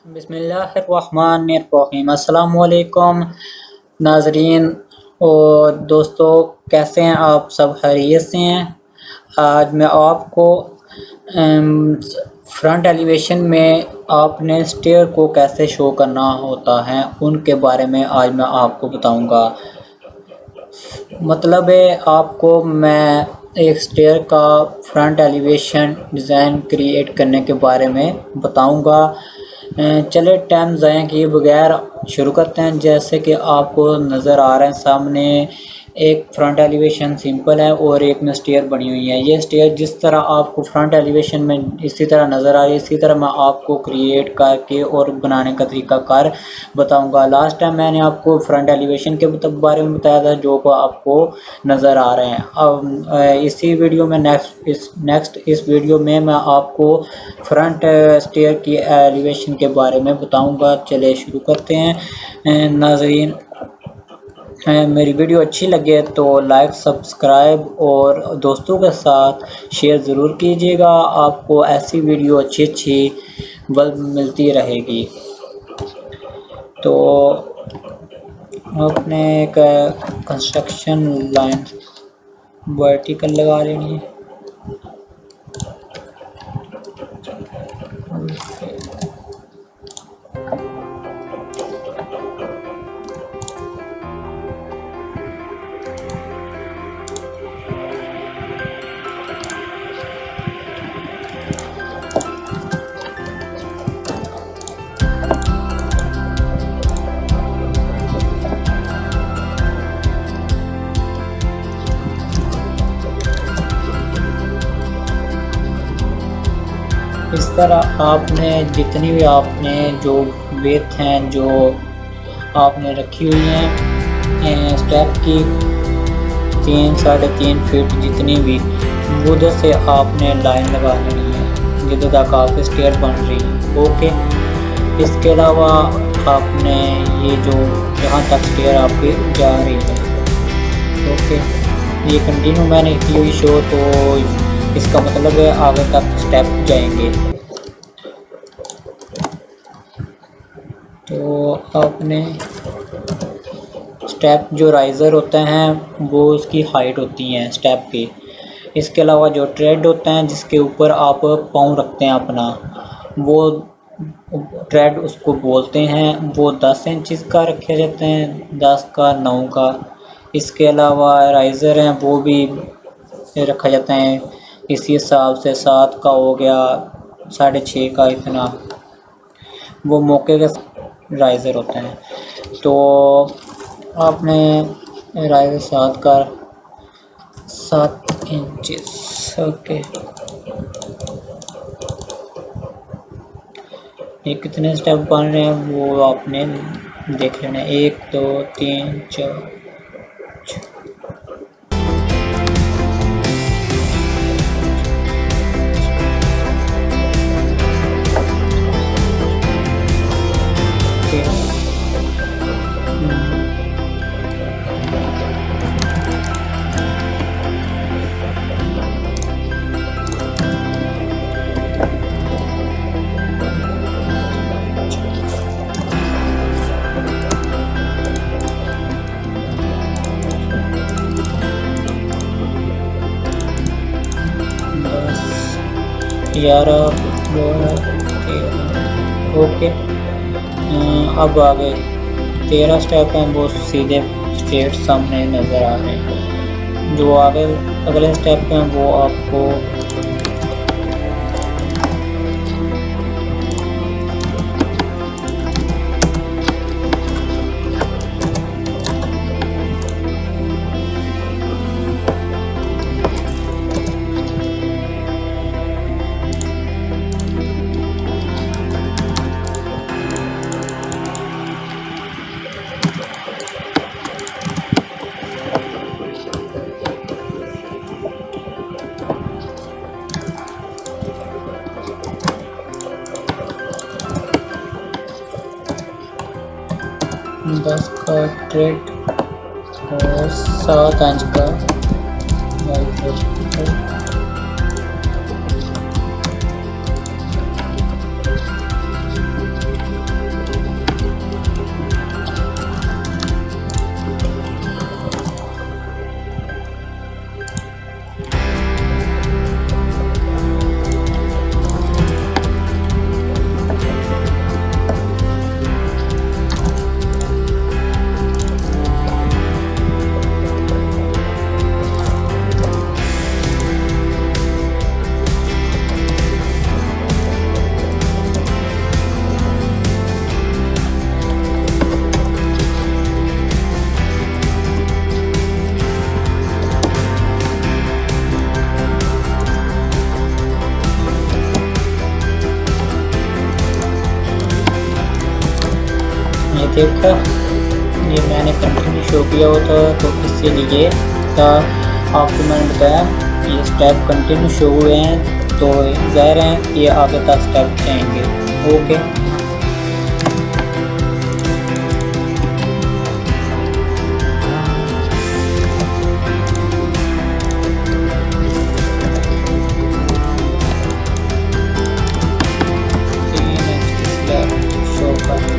बिस्मिल्लाहिर्रहमानिर्रहीम। अस्सलाम वालेकुम नाजरीन और दोस्तों, कैसे हैं आप? सब खैरियत से हैं? आज मैं आपको फ्रंट एलिवेशन में आपने स्टेयर को कैसे शो करना होता है उनके बारे में आज मैं आपको बताऊंगा। मतलब है आपको मैं एक स्टेयर का फ्रंट एलिवेशन डिज़ाइन क्रिएट करने के बारे में बताऊंगा। चले टाइम ज़ाया किए बगैर शुरू करते हैं। जैसे कि आपको नज़र आ रहा है सामने एक फ्रंट एलिवेशन सिंपल है और एक में स्टेयर बनी हुई है। ये स्टेयर जिस तरह आपको फ्रंट एलिवेशन में इसी तरह नज़र आ रही है, इसी तरह मैं आपको क्रिएट करके और बनाने का तरीका कार बताऊंगा। लास्ट टाइम मैंने आपको फ्रंट एलिवेशन के बारे में बताया था जो को आपको नज़र आ रहे हैं। अब इसी वीडियो में इस वीडियो में मैं आपको फ्रंट स्टेयर की एलिवेशन के बारे में बताऊंगा। चले शुरू करते हैं नाज़रीन। मेरी वीडियो अच्छी लगे तो लाइक, सब्सक्राइब और दोस्तों के साथ शेयर ज़रूर कीजिएगा। आपको ऐसी वीडियो अच्छी मिलती रहेगी। तो आपने एक कंस्ट्रक्शन लाइन वर्टिकल लगा लेनी है। इस तरह आपने जितनी भी आपने जो वेट हैं जो आपने रखी हुई हैं स्टेप की 3-3.5 फीट जितनी भी उधर से आपने लाइन लगा लेनी है जिधर तक आपकी स्टेयर बन रही है। ओके, इसके अलावा आपने ये जो जहाँ तक स्टेयर आपकी जा रही है, ओके, ये कंटिन्यू मैंने की हुई शो, तो इसका मतलब है आगे तक स्टेप जाएंगे। तो आपने स्टेप जो राइज़र होते हैं वो उसकी हाइट होती हैं स्टेप की। इसके अलावा जो ट्रेड होते हैं जिसके ऊपर आप पाँव रखते हैं अपना, वो ट्रेड उसको बोलते हैं। वो 10 इंचज़ का रखे जाते हैं, 10 का, 9 का। इसके अलावा राइज़र हैं वो भी रखा जाता है इसी हिसाब से, 7 का हो गया, 6.5 का, इतना वो मौके के राइज़र होते हैं। तो आपने राइज़र 7 इंचज़, ओके। ये कितने स्टेप बन रहे हैं वो आपने देख लेना है। 1 2 3 4 11 12 13, ओके। अब आगे 13 स्टेप हैं वो सीधे स्ट्रेट सामने नज़र आ रहे हैं। जो आगे अगले स्टेप हैं वो आपको दस का ट्रेड और 7 इंच का देखा, ये मैंने कंटिन्यू शो किया होता तो इसीलिए था आपको मैंने बताया ये स्टेप कंटिन्यू शो हुए हैं तो ज़ाहिर है ये आगे तक स्टेप जाएंगे। ओके, शो कर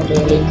रेलिंग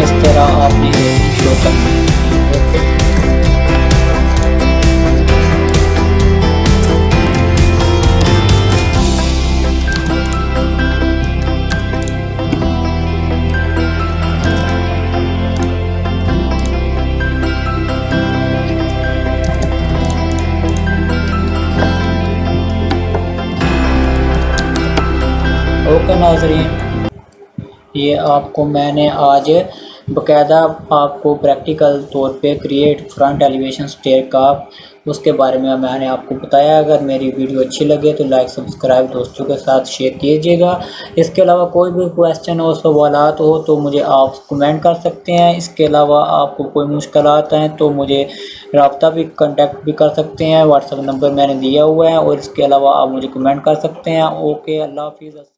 इस तरह आपने शो करना है। ओके नाज़रीन, ये आपको मैंने आज बाकायदा आपको प्रैक्टिकल तौर पे क्रिएट फ्रंट एलिवेशन स्टेयर का उसके बारे में मैंने आपको बताया। अगर मेरी वीडियो अच्छी लगे तो लाइक सब्सक्राइब दोस्तों के साथ शेयर कीजिएगा। इसके अलावा कोई भी क्वेश्चन हो सवालात हो तो मुझे आप कमेंट कर सकते हैं। इसके अलावा आपको कोई मुश्किलात हैं तो मुझे रब्ता भी कांटेक्ट भी कर सकते हैं। व्हाट्सएप नंबर मैंने दिया हुआ है और इसके अलावा आप मुझे कमेंट कर सकते हैं। ओके, अल्लाह हाफिज़।